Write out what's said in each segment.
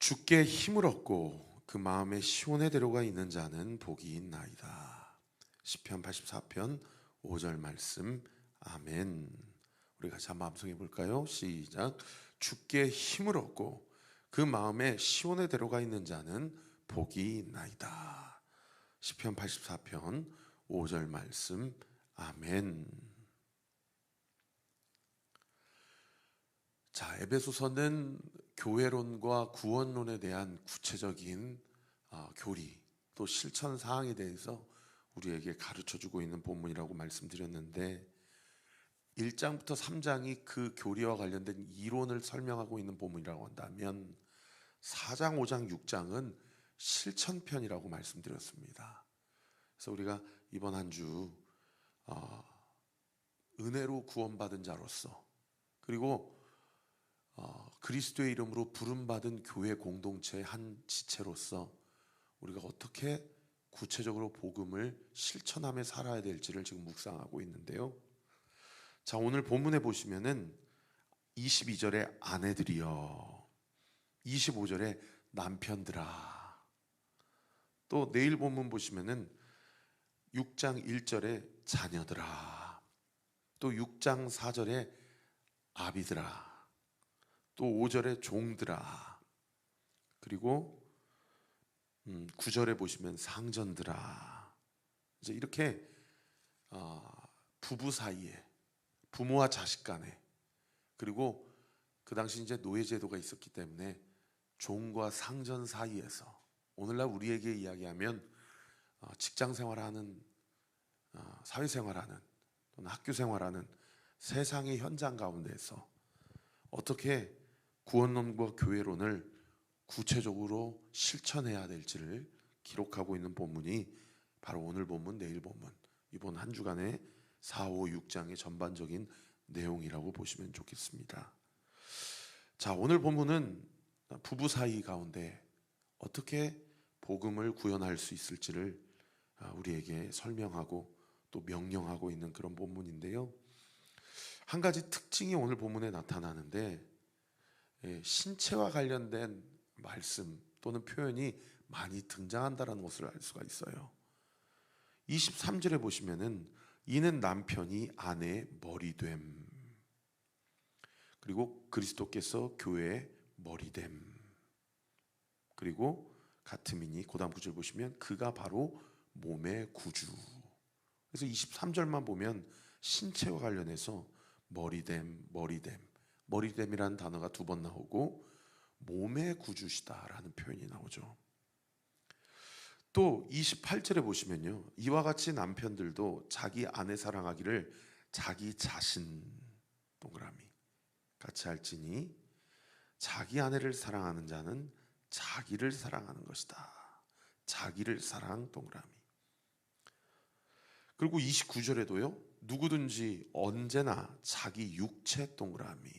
주께 힘을 얻고 그 마음에 시온의 대로가 있는 자는 복이 있나이다. 시편 84편 5절 말씀. 아멘. 우리 같이 한번 암송해 볼까요? 시작. 주께 힘을 얻고 그 마음에 시온의 대로가 있는 자는 복이 있나이다. 시편 84편 5절 말씀. 아멘. 자, 에베소서는 교회론과 구원론에 대한 구체적인 교리 또 실천 사항에 대해서 우리에게 가르쳐주고 있는 본문이라고 말씀드렸는데 1장부터 3장이 그 교리와 관련된 이론을 설명하고 있는 본문이라고 한다면 4장, 5장, 6장은 실천편이라고 말씀드렸습니다. 그래서 우리가 이번 한 주 은혜로 구원받은 자로서 그리고 그리스도의 이름으로 부름받은 교회 공동체의 한 지체로서 우리가 어떻게 구체적으로 복음을 실천하며 살아야 될지를 지금 묵상하고 있는데요. 자, 오늘 본문에 보시면은 22절에 아내들이여, 25절에 남편들아, 또 내일 본문 보시면은 6장 1절에 자녀들아, 또 6장 4절에 아비들아, 또 5절에 종들아, 그리고 9절에 보시면 상전들아. 이제 이렇게 부부 사이에, 부모와 자식 간에, 그리고 그 당시 이제 노예 제도가 있었기 때문에 종과 상전 사이에서, 오늘날 우리에게 이야기하면 직장 생활하는, 사회 생활하는, 또는 학교 생활하는 세상의 현장 가운데서 어떻게 구원론과 교회론을 구체적으로 실천해야 될지를 기록하고 있는 본문이 바로 오늘 본문, 내일 본문, 이번 한 주간의 4, 5, 6장의 전반적인 내용이라고 보시면 좋겠습니다. 자, 오늘 본문은 부부 사이 가운데 어떻게 복음을 구현할 수 있을지를 우리에게 설명하고 또 명령하고 있는 그런 본문인데요. 한 가지 특징이 오늘 본문에 나타나는데 신체와 관련된 말씀 또는 표현이 많이 등장한다는 것을 알 수가 있어요. 23절에 보시면은 이는 남편이 아내의 머리됨, 그리고 그리스도께서 교회의 머리됨, 그리고 같음이니 그 다음 구절 보시면 그가 바로 몸의 구주. 그래서 23절만 보면 신체와 관련해서 머리됨, 머리됨이라는 단어가 2번 나오고 몸의 구주시다라는 표현이 나오죠. 또 28절에 보시면요, 이와 같이 남편들도 자기 아내 사랑하기를 자기 자신, 동그라미, 같이 할지니 자기 아내를 사랑하는 자는 자기를 사랑하는 것이다. 자기를 사랑, 동그라미. 그리고 29절에도요, 누구든지 언제나 자기 육체, 동그라미,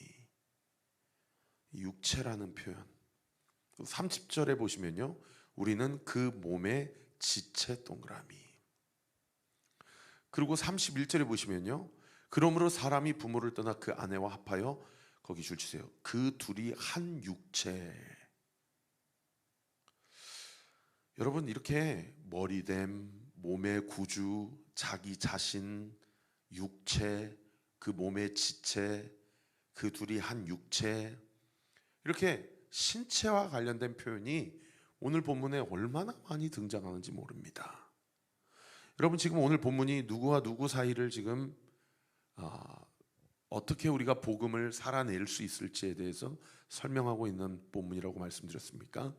육체라는 표현. 30절에 보시면요, 우리는 그 몸의 지체, 동그라미. 그리고 31절에 보시면요, 그러므로 사람이 부모를 떠나 그 아내와 합하여, 거기 줄 치세요, 그 둘이 한 육체. 여러분, 이렇게 머리됨, 몸의 구주, 자기 자신, 육체, 그 몸의 지체, 그 둘이 한 육체, 이렇게 신체와 관련된 표현이 오늘 본문에 얼마나 많이 등장하는지 모릅니다. 여러분, 지금 오늘 본문이 누구와 누구 사이를 지금 어떻게 우리가 복음을 살아낼 수 있을지에 대해서 설명하고 있는 본문이라고 말씀드렸습니까?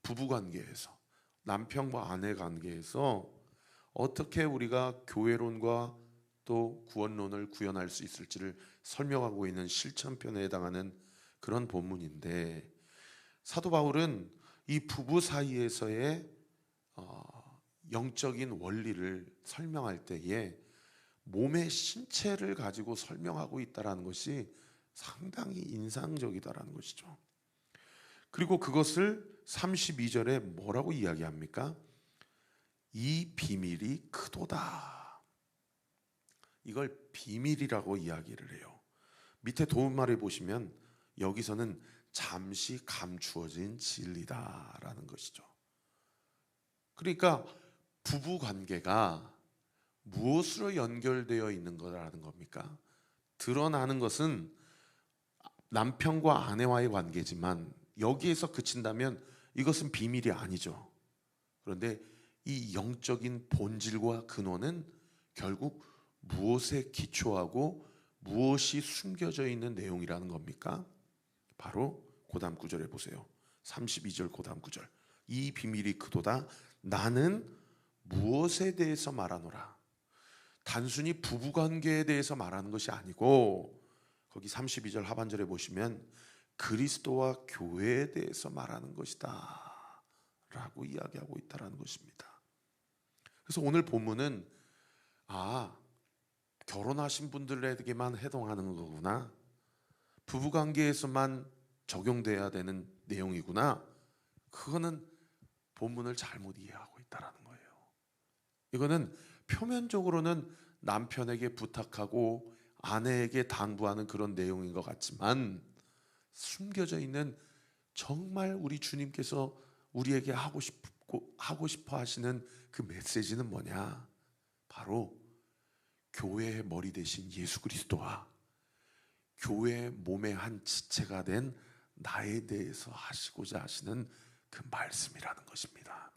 부부관계에서, 남편과 아내 관계에서 어떻게 우리가 교회론과 또 구원론을 구현할 수 있을지를 설명하고 있는 실천편에 해당하는 그런 본문인데, 사도 바울은 이 부부 사이에서의 영적인 원리를 설명할 때에 몸의 신체를 가지고 설명하고 있다는 것이 상당히 인상적이다라는 것이죠. 그리고 그것을 32절에 뭐라고 이야기합니까? 이 비밀이 크도다. 이걸 비밀이라고 이야기를 해요. 밑에 도움말에 보시면 여기서는 잠시 감추어진 진리다라는 것이죠. 그러니까 부부 관계가 무엇으로 연결되어 있는 거라는 겁니까? 드러나는 것은 남편과 아내와의 관계지만 여기에서 그친다면 이것은 비밀이 아니죠. 그런데 이 영적인 본질과 근원은 결국 무엇에 기초하고 무엇이 숨겨져 있는 내용이라는 겁니까? 바로 고다음 구절에 보세요. 32절 고다음 구절. 이 비밀이 크도다. 나는 무엇에 대해서 말하노라. 단순히 부부관계에 대해서 말하는 것이 아니고 거기 32절 하반절에 보시면 그리스도와 교회에 대해서 말하는 것이다 라고 이야기하고 있다는 것입니다. 그래서 오늘 본문은 결혼하신 분들에게만 해당하는 거구나, 부부관계에서만 적용돼야 되는 내용이구나, 그거는 본문을 잘못 이해하고 있다는 거예요. 이거는 표면적으로는 남편에게 부탁하고 아내에게 당부하는 그런 내용인 것 같지만 숨겨져 있는 정말 우리 주님께서 우리에게 하고 싶어 하시는 그 메시지는 뭐냐? 바로 교회의 머리 대신 예수 그리스도와 교회의 몸의 한 지체가 된 나에 대해서 하시고자 하시는 그 말씀이라는 것입니다.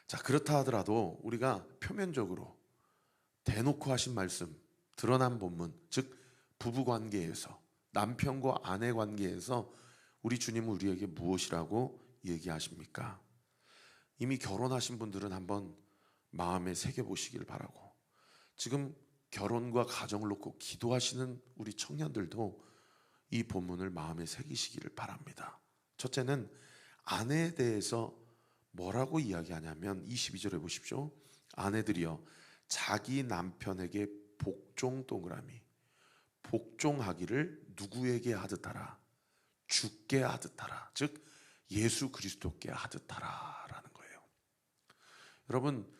자, 그렇다 하더라도 우리가 표면적으로 대놓고 하신 말씀, 드러난 본문, 즉 부부관계에서, 남편과 아내 관계에서 우리 주님은 우리에게 무엇이라고 얘기하십니까? 이미 결혼하신 분들은 한번 마음에 새겨보시길 바라고, 지금 결혼과 가정을 놓고 기도하시는 우리 청년들도 이 본문을 마음에 새기시기를 바랍니다. 첫째는 아내에 대해서 뭐라고 이야기하냐면 22절에 보십시오. 아내들이여 자기 남편에게 복종 동그라미, 복종하기를 누구에게 하듯 하라? 주께 하듯 하라. 즉 예수 그리스도께 하듯 하라라는 거예요. 여러분,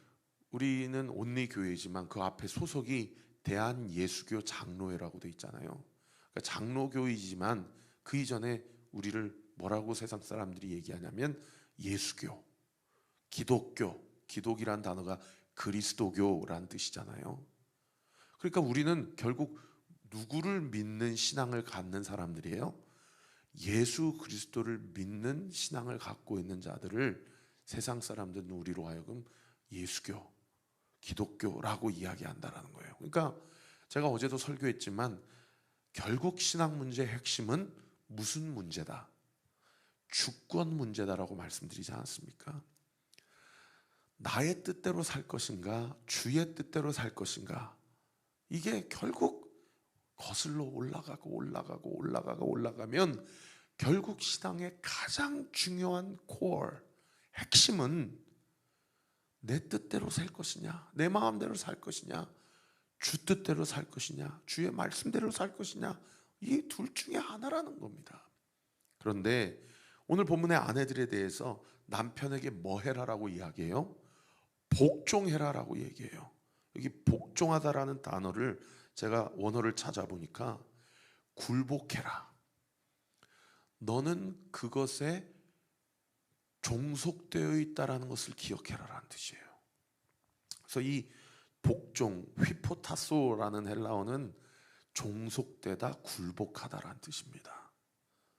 우리는 온리 교회지만 그 앞에 소속이 대한예수교 장로회라고 돼 있잖아요. 그러니까 장로교이지만 그 이전에 우리를 뭐라고 세상 사람들이 얘기하냐면 예수교, 기독교, 기독이란 단어가 그리스도교란 뜻이잖아요. 그러니까 우리는 결국 누구를 믿는 신앙을 갖는 사람들이에요? 예수 그리스도를 믿는 신앙을 갖고 있는 자들을 세상 사람들은 우리로 하여금 예수교, 기독교라고 이야기한다라는 거예요. 그러니까 제가 어제도 설교했지만 결국 신앙 문제의 핵심은 무슨 문제다? 주권 문제다라고 말씀드리지 않았습니까? 나의 뜻대로 살 것인가, 주의 뜻대로 살 것인가, 이게 결국 거슬러 올라가면 결국 신앙의 가장 중요한 코어, 핵심은 내 뜻대로 살 것이냐, 내 마음대로 살 것이냐, 주 뜻대로 살 것이냐, 주의 말씀대로 살 것이냐, 이 둘 중에 하나라는 겁니다. 그런데 오늘 본문의 아내들에 대해서 남편에게 뭐 해라라고 이야기해요? 복종해라라고 얘기해요. 여기 복종하다라는 단어를 제가 원어를 찾아보니까 굴복해라, 너는 그것에 종속되어 있다라는 것을 기억해라라는 뜻이에요. 그래서 이 복종, 휘포타소라는 헬라어는 종속되다, 굴복하다라는 뜻입니다.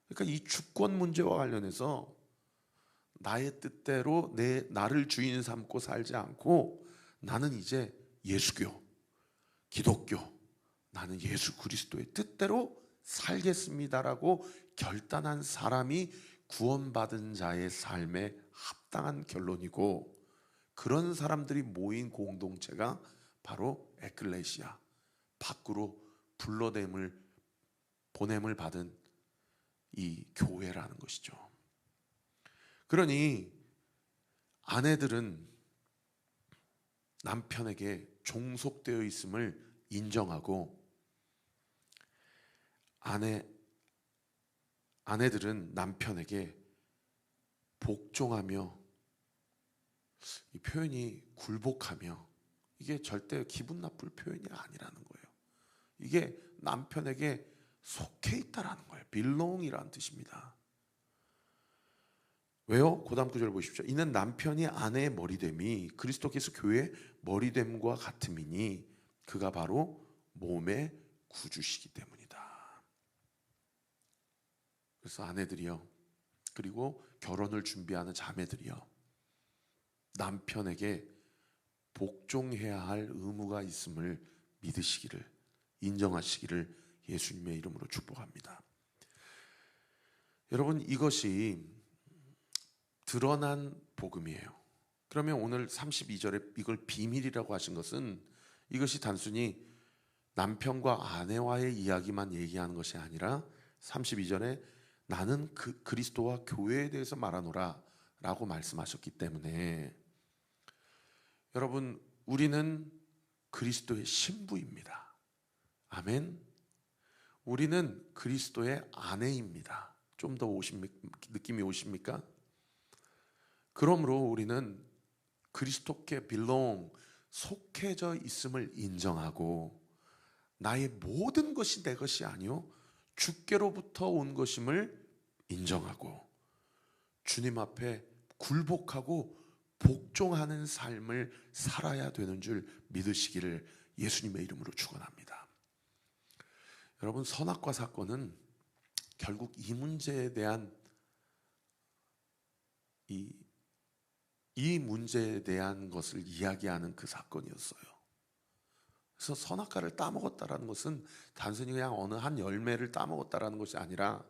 그러니까 이 주권 문제와 관련해서 나의 뜻대로 나를 주인 삼고 살지 않고 나는 이제 예수교, 기독교, 나는 예수 그리스도의 뜻대로 살겠습니다라고 결단한 사람이 구원받은 자의 삶에 합당한 결론이고, 그런 사람들이 모인 공동체가 바로 에클레시아, 밖으로 보냄을 받은 이 교회라는 것이죠. 그러니 아내들은 남편에게 종속되어 있음을 인정하고, 아내들은 남편에게 복종하며, 이 표현이 굴복하며, 이게 절대 기분 나쁠 표현이 아니라는 거예요. 이게 남편에게 속해 있다라는 거예요. belong이라는 뜻입니다. 왜요? 그 다음 구절 보십시오. 이는 남편이 아내의 머리됨이 그리스도께서 교회의 머리됨과 같음이니 그가 바로 몸의 구주시기 때문이다. 그래서 아내들이요, 그리고 결혼을 준비하는 자매들이요, 남편에게 복종해야 할 의무가 있음을 믿으시기를, 인정하시기를 예수님의 이름으로 축복합니다. 여러분, 이것이 드러난 복음이에요. 그러면 오늘 32절에 이걸 비밀이라고 하신 것은 이것이 단순히 남편과 아내와의 이야기만 얘기하는 것이 아니라 32절에 나는 그리스도와 교회에 대해서 말하노라 라고 말씀하셨기 때문에 여러분, 우리는 그리스도의 신부입니다. 아멘. 우리는 그리스도의 아내입니다. 좀 더 느낌이 오십니까? 그러므로 우리는 그리스도께 belong, 속해져 있음을 인정하고 나의 모든 것이 내 것이 아니요 주께로부터 온 것임을 인정하고 주님 앞에 굴복하고 복종하는 삶을 살아야 되는 줄 믿으시기를 예수님의 이름으로 축원합니다. 여러분, 선악과 사건은 결국 이 문제에 대한 이 문제에 대한 것을 이야기하는 그 사건이었어요. 그래서 선악과를 따먹었다라는 것은 단순히 그냥 어느 한 열매를 따먹었다라는 것이 아니라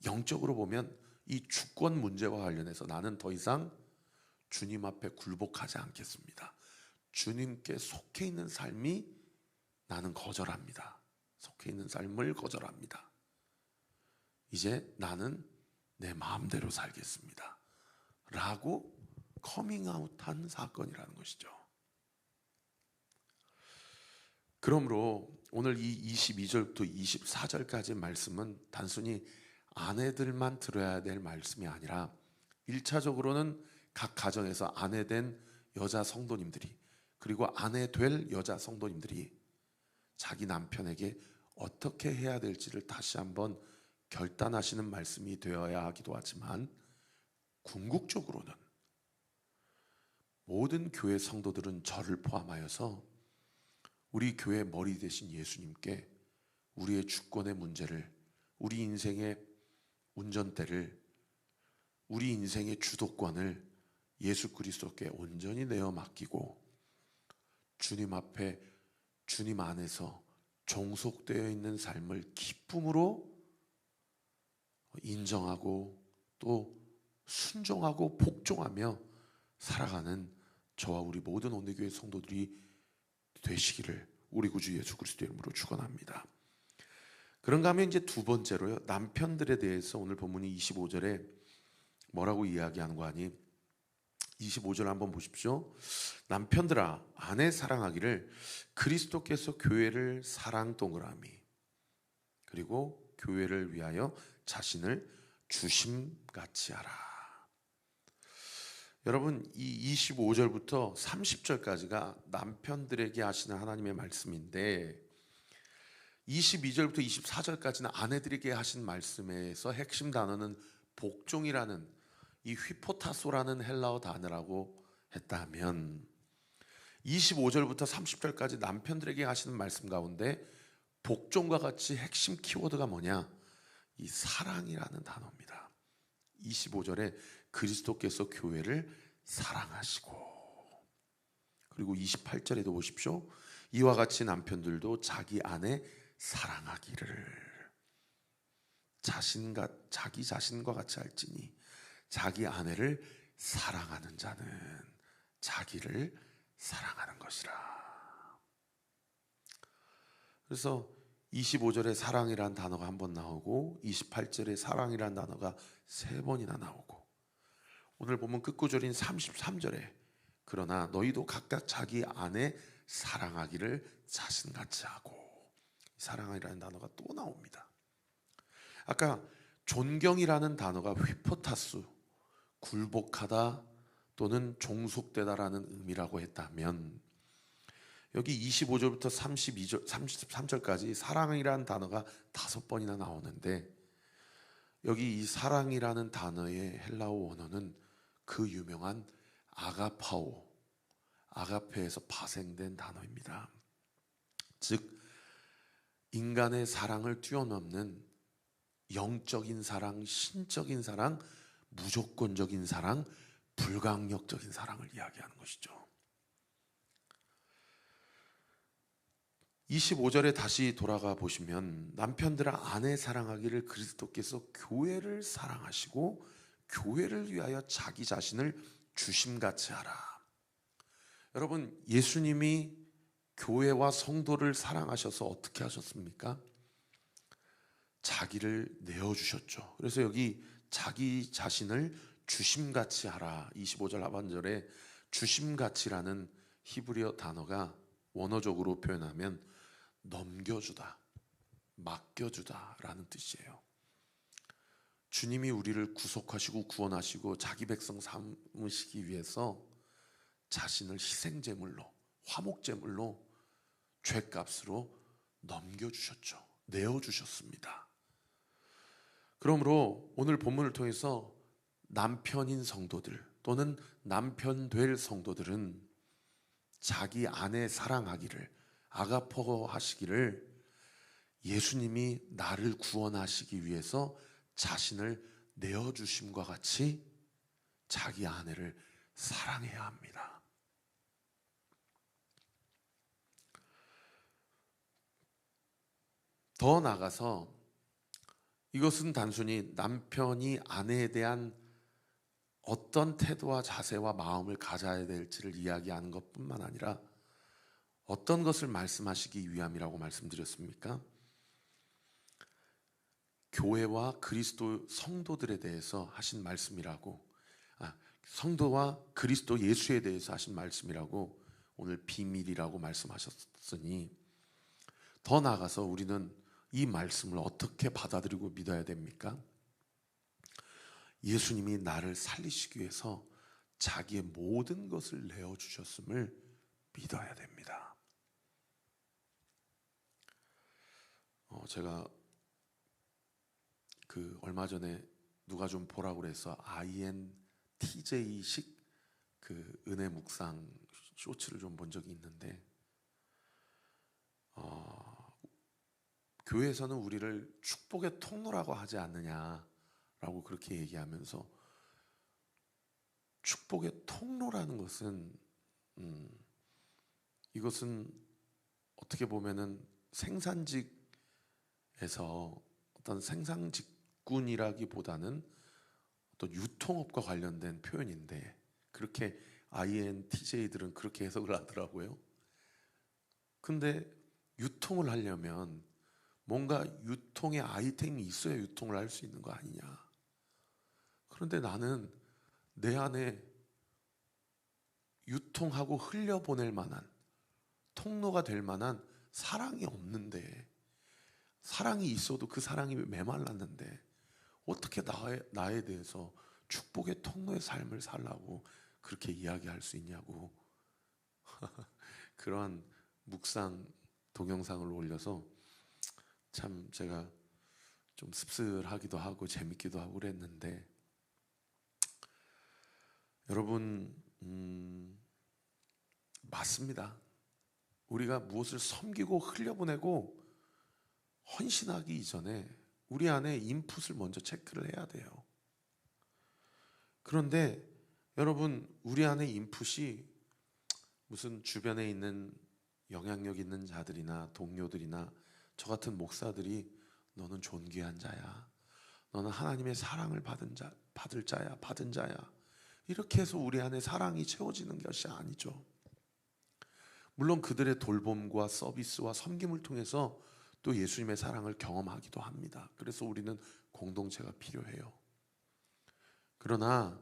영적으로 보면 이 주권 문제와 관련해서 나는 더 이상 주님 앞에 굴복하지 않겠습니다. 주님께 속해 있는 삶이 나는 거절합니다. 속해 있는 삶을 거절합니다. 이제 나는 내 마음대로 살겠습니다. 라고 커밍아웃한 사건이라는 것이죠. 그러므로 오늘 이 22절부터 24절까지 말씀은 단순히 아내들만 들어야 될 말씀이 아니라 1차적으로는 각 가정에서 아내 된 여자 성도님들이, 그리고 아내 될 여자 성도님들이 자기 남편에게 어떻게 해야 될지를 다시 한번 결단하시는 말씀이 되어야 하기도 하지만, 궁극적으로는 모든 교회 성도들은 저를 포함하여서 우리 교회 머리 되신 예수님께 우리의 주권의 문제를, 우리 인생의 운전대를, 우리 인생의 주도권을 예수 그리스도께 온전히 내어 맡기고 주님 앞에, 주님 안에서 종속되어 있는 삶을 기쁨으로 인정하고 또 순종하고 복종하며 살아가는 저와 우리 모든 온누교회 성도들이 되시기를 우리 구주 예수 그리스도의 이름으로 축원합니다. 그런가 하면 이제 두 번째로요, 남편들에 대해서 오늘 본문이 25절에 뭐라고 이야기하는 거 아니? 25절 한번 보십시오. 남편들아, 아내 사랑하기를 그리스도께서 교회를 사랑 동그라미, 그리고 교회를 위하여 자신을 주심같이 하라. 여러분, 이 25절부터 30절까지가 남편들에게 하시는 하나님의 말씀인데 22절부터 24절까지는 아내들에게 하신 말씀에서 핵심 단어는 복종이라는 이 휘포타소라는 헬라어 단어라고 했다면 25절부터 30절까지 남편들에게 하시는 말씀 가운데 복종과 같이 핵심 키워드가 뭐냐? 이 사랑이라는 단어입니다. 25절에 그리스도께서 교회를 사랑하시고, 그리고 28절에도 보십시오. 이와 같이 남편들도 자기 아내 사랑하기를, 자기 자신과 같이 할지니 자기 아내를 사랑하는 자는 자기를 사랑하는 것이라. 그래서 25절에 사랑이라는 단어가 한 번 나오고 28절에 사랑이라는 단어가 세 번이나 나오고, 오늘 보면 끝구절인 33절에 그러나 너희도 각각 자기 아내 사랑하기를 자신같이 하고, 사랑이라는 단어가 또 나옵니다. 아까 존경이라는 단어가 휘포타스, 굴복하다 또는 종속되다라는 의미라고 했다면 여기 25절부터 32절, 33절까지 사랑이라는 단어가 5번이나 나오는데, 여기 이 사랑이라는 단어의 헬라어 원어는 그 유명한 아가파오, 아가페에서 파생된 단어입니다. 즉 인간의 사랑을 뛰어넘는 영적인 사랑, 신적인 사랑, 무조건적인 사랑, 불강력적인 사랑을 이야기하는 것이죠. 25절에 다시 돌아가 보시면 남편들아 아내 사랑하기를 그리스도께서 교회를 사랑하시고 교회를 위하여 자기 자신을 주심같이 하라. 여러분, 예수님이 교회와 성도를 사랑하셔서 어떻게 하셨습니까? 자기를 내어주셨죠. 그래서 여기 자기 자신을 주심같이 하라, 25절 하반절에 주심같이라는 히브리어 단어가 원어적으로 표현하면 넘겨주다, 맡겨주다 라는 뜻이에요. 주님이 우리를 구속하시고 구원하시고 자기 백성 삼으시기 위해서 자신을 희생제물로, 화목제물로, 죄값으로 넘겨주셨죠. 내어주셨습니다. 그러므로 오늘 본문을 통해서 남편인 성도들 또는 남편 될 성도들은 자기 아내 사랑하기를, 아가포 하시기를, 예수님이 나를 구원하시기 위해서 자신을 내어주심과 같이 자기 아내를 사랑해야 합니다. 더 나아가서 이것은 단순히 남편이 아내에 대한 어떤 태도와 자세와 마음을 가져야 될지를 이야기하는 것뿐만 아니라 어떤 것을 말씀하시기 위함이라고 말씀드렸습니까? 교회와 그리스도 성도들에 대해서 하신 말씀이라고, 성도와 그리스도 예수에 대해서 하신 말씀이라고, 오늘 비밀이라고 말씀하셨으니 더 나아가서 우리는 이 말씀을 어떻게 받아들이고 믿어야 됩니까? 예수님이 나를 살리시기 위해서 자기의 모든 것을 내어주셨음을 믿어야 됩니다. 제가 얼마 전에 누가 좀 보라고 그래서 INTJ식 은혜 묵상 쇼츠를 좀 본 적이 있는데, 교회에서는 우리를 축복의 통로라고 하지 않느냐라고 그렇게 얘기하면서, 축복의 통로라는 것은 이것은 어떻게 보면은 생산직에서 어떤 생산직군이라기보다는 어떤 유통업과 관련된 표현인데, 그렇게 INTJ들은 그렇게 해석을 하더라고요. 근데 유통을 하려면 뭔가 유통의 아이템이 있어야 유통을 할 수 있는 거 아니냐. 그런데 나는 내 안에 유통하고 흘려보낼 만한, 통로가 될 만한 사랑이 없는데, 사랑이 있어도 그 사랑이 메말랐는데 어떻게 나에 대해서 축복의 통로의 삶을 살라고 그렇게 이야기할 수 있냐고 그러한 묵상 동영상을 올려서 참 제가 좀 씁쓸하기도 하고 재밌기도 하고 그랬는데, 여러분, 맞습니다. 우리가 무엇을 섬기고 흘려보내고 헌신하기 이전에 우리 안에 인풋을 먼저 체크를 해야 돼요. 그런데 여러분, 우리 안에 인풋이 무슨 주변에 있는 영향력 있는 자들이나 동료들이나 저 같은 목사들이 너는 존귀한 자야, 너는 하나님의 사랑을 받은 자야, 이렇게 해서 우리 안에 사랑이 채워지는 것이 아니죠. 물론 그들의 돌봄과 서비스와 섬김을 통해서 또 예수님의 사랑을 경험하기도 합니다. 그래서 우리는 공동체가 필요해요. 그러나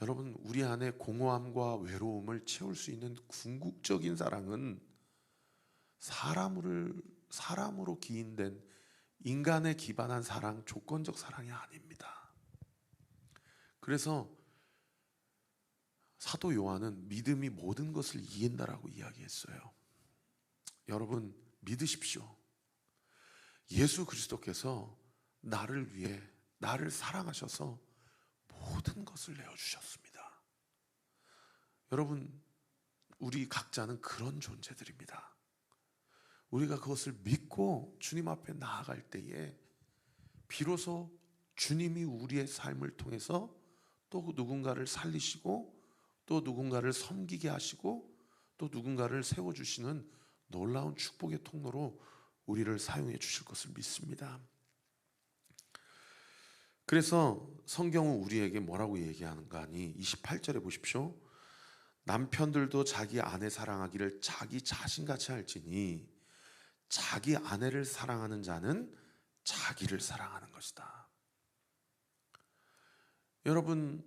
여러분, 우리 안에 공허함과 외로움을 채울 수 있는 궁극적인 사랑은 사람으로 기인된 인간에 기반한 사랑, 조건적 사랑이 아닙니다. 그래서 사도 요한은 믿음이 모든 것을 이긴다라고 이야기했어요. 여러분 믿으십시오. 예수 그리스도께서 나를 위해 나를 사랑하셔서 모든 것을 내어주셨습니다. 여러분, 우리 각자는 그런 존재들입니다. 우리가 그것을 믿고 주님 앞에 나아갈 때에 비로소 주님이 우리의 삶을 통해서 또 누군가를 살리시고 또 누군가를 섬기게 하시고 또 누군가를 세워주시는 놀라운 축복의 통로로 우리를 사용해 주실 것을 믿습니다. 그래서 성경은 우리에게 뭐라고 얘기하는가 하니 28절에 보십시오. 남편들도 자기 아내 사랑하기를 자기 자신같이 할지니 자기 아내를 사랑하는 자는 자기를 사랑하는 것이다. 여러분,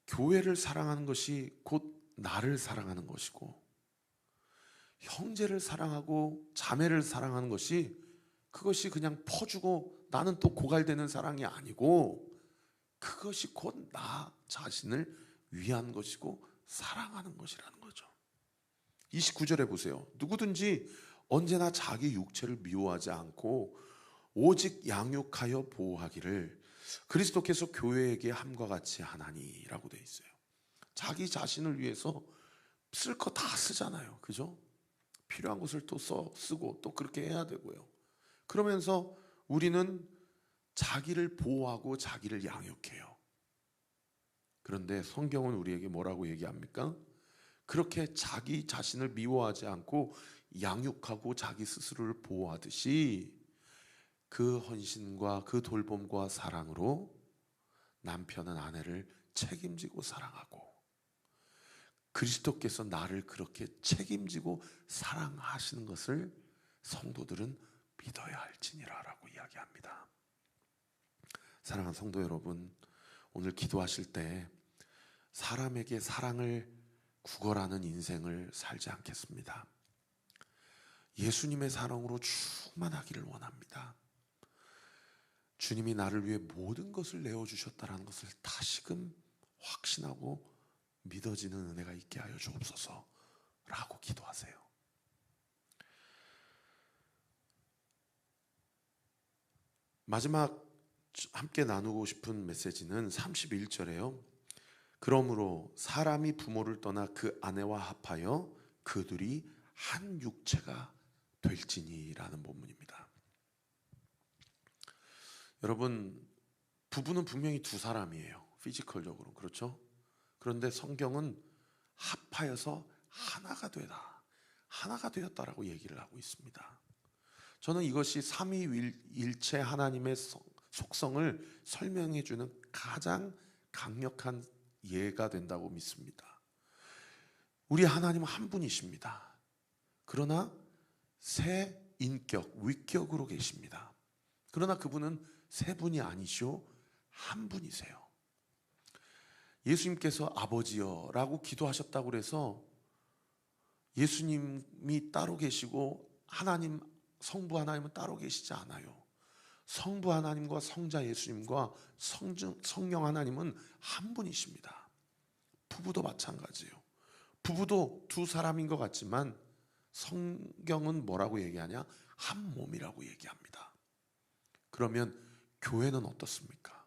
교회를 사랑하는 것이 곧 나를 사랑하는 것이고 형제를 사랑하고 자매를 사랑하는 것이 그것이 그냥 퍼주고 나는 또 고갈되는 사랑이 아니고 그것이 곧 나 자신을 위한 것이고 사랑하는 것이라는 거죠. 29절에 보세요. 누구든지 언제나 자기 육체를 미워하지 않고 오직 양육하여 보호하기를 그리스도께서 교회에게 함과 같이 하나니라고 되어 있어요. 자기 자신을 위해서 쓸 거 다 쓰잖아요. 그죠? 필요한 것을 또 쓰고 또 그렇게 해야 되고요. 그러면서 우리는 자기를 보호하고 자기를 양육해요. 그런데 성경은 우리에게 뭐라고 얘기합니까? 그렇게 자기 자신을 미워하지 않고 양육하고 자기 스스로를 보호하듯이 그 헌신과 그 돌봄과 사랑으로 남편은 아내를 책임지고 사랑하고 그리스도께서 나를 그렇게 책임지고 사랑하시는 것을 성도들은 믿어야 할지니라라고 이야기합니다. 사랑하는 성도 여러분, 오늘 기도하실 때 사람에게 사랑을 구걸하는 인생을 살지 않겠습니다. 예수님의 사랑으로 충만하기를 원합니다. 주님이 나를 위해 모든 것을 내어주셨다는 것을 다시금 확신하고 믿어지는 은혜가 있게 하여 주옵소서 라고 기도하세요. 마지막 함께 나누고 싶은 메시지는 31절에요. 그러므로 사람이 부모를 떠나 그 아내와 합하여 그들이 한 육체가 될지니라는 본문입니다. 여러분, 부부는 분명히 두 사람이에요. 피지컬적으로. 그렇죠? 그런데 성경은 합하여서 하나가 되다. 하나가 되었다라고 얘기를 하고 있습니다. 저는 이것이 삼위일체 하나님의 속성을 설명해 주는 가장 강력한 예가 된다고 믿습니다. 우리 하나님은 한 분이십니다. 그러나 세 인격, 위격으로 계십니다. 그러나 그분은 세 분이 아니시오, 한 분이세요. 예수님께서 아버지여라고 기도하셨다고 해서 예수님이 따로 계시고 하나님, 성부 하나님은 따로 계시지 않아요. 성부 하나님과 성자 예수님과 성령 하나님은 한 분이십니다. 부부도 마찬가지예요. 부부도 두 사람인 것 같지만 성경은 뭐라고 얘기하냐? 한 몸이라고 얘기합니다. 그러면 교회는 어떻습니까?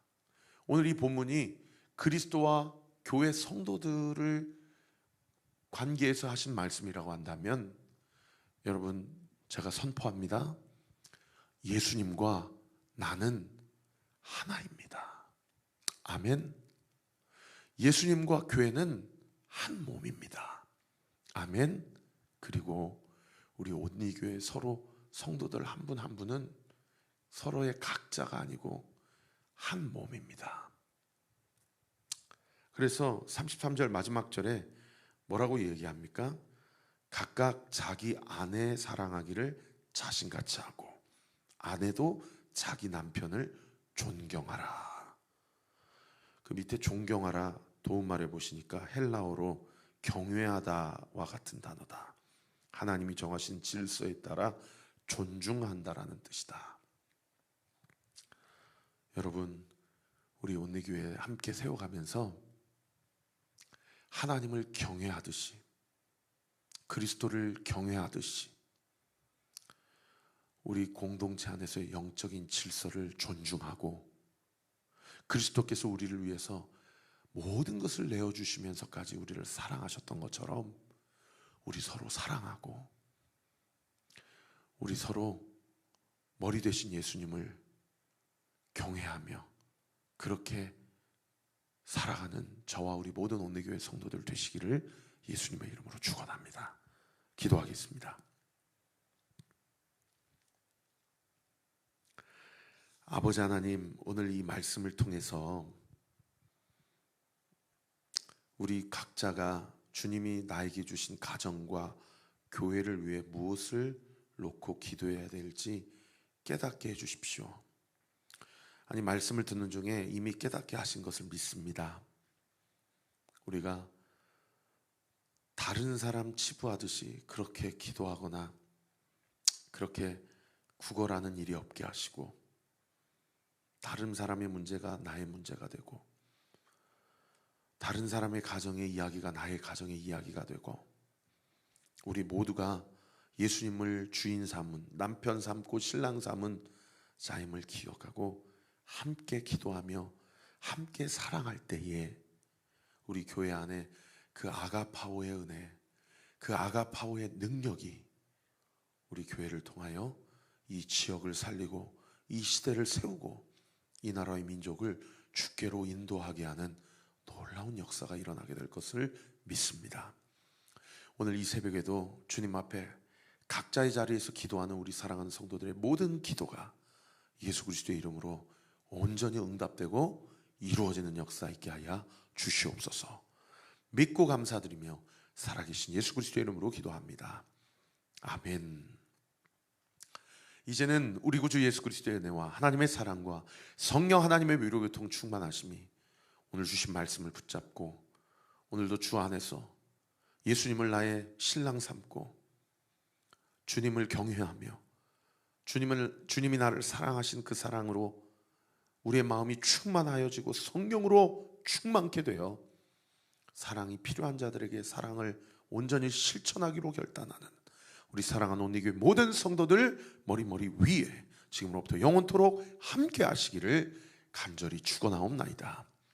오늘 이 본문이 그리스도와 교회 성도들을 관계에서 하신 말씀이라고 한다면 여러분, 제가 선포합니다. 예수님과 나는 하나입니다. 아멘. 예수님과 교회는 한 몸입니다. 아멘. 그리고 우리 온리교회 서로 성도들 한 분 한 분은 서로의 각자가 아니고 한 몸입니다. 그래서 33절 마지막 절에 뭐라고 얘기합니까? 각각 자기 아내 사랑하기를 자신같이 하고 아내도 자기 남편을 존경하라. 그 밑에 존경하라 도움말에 보시니까 헬라어로 경외하다와 같은 단어다. 하나님이 정하신 질서에 따라 존중한다라는 뜻이다. 여러분, 우리 온리교회 함께 세워가면서 하나님을 경외하듯이 그리스도를 경외하듯이 우리 공동체 안에서의 영적인 질서를 존중하고 그리스도께서 우리를 위해서 모든 것을 내어주시면서까지 우리를 사랑하셨던 것처럼 우리 서로 사랑하고 우리 서로 머리 되신 예수님을 경외하며 그렇게 살아가는 저와 우리 모든 온누교회 성도들 되시기를 예수님의 이름으로 축원합니다. 기도하겠습니다. 아버지 하나님, 오늘 이 말씀을 통해서 우리 각자가 주님이 나에게 주신 가정과 교회를 위해 무엇을 놓고 기도해야 될지 깨닫게 해주십시오. 아니, 말씀을 듣는 중에 이미 깨닫게 하신 것을 믿습니다. 우리가 다른 사람 치부하듯이 그렇게 기도하거나 그렇게 구걸하는 일이 없게 하시고 다른 사람의 문제가 나의 문제가 되고 다른 사람의 가정의 이야기가 나의 가정의 이야기가 되고 우리 모두가 예수님을 주인 삼은 남편 삼고 신랑 삼은 자임을 기억하고 함께 기도하며 함께 사랑할 때에 우리 교회 안에 그 아가파오의 은혜, 그 아가파오의 능력이 우리 교회를 통하여 이 지역을 살리고 이 시대를 세우고 이 나라의 민족을 주께로 인도하게 하는 놀라운 역사가 일어나게 될 것을 믿습니다. 오늘 이 새벽에도 주님 앞에 각자의 자리에서 기도하는 우리 사랑하는 성도들의 모든 기도가 예수 그리스도의 이름으로 온전히 응답되고 이루어지는 역사 있게 하여 주시옵소서. 믿고 감사드리며 살아계신 예수 그리스도의 이름으로 기도합니다. 아멘. 이제는 우리 구주 예수 그리스도의 은혜와 하나님의 사랑과 성령 하나님의 위로교통 충만하심이 오늘 주신 말씀을 붙잡고 오늘도 주 안에서 예수님을 나의 신랑 삼고 주님을 경외하며 주님이 나를 사랑하신 그 사랑으로 우리의 마음이 충만하여지고 성령으로 충만케 되어 사랑이 필요한 자들에게 사랑을 온전히 실천하기로 결단하는 우리 사랑하는 온누교회 모든 성도들 머리 위에 지금으로부터 영원토록 함께 하시기를 간절히 축원하옵나이다.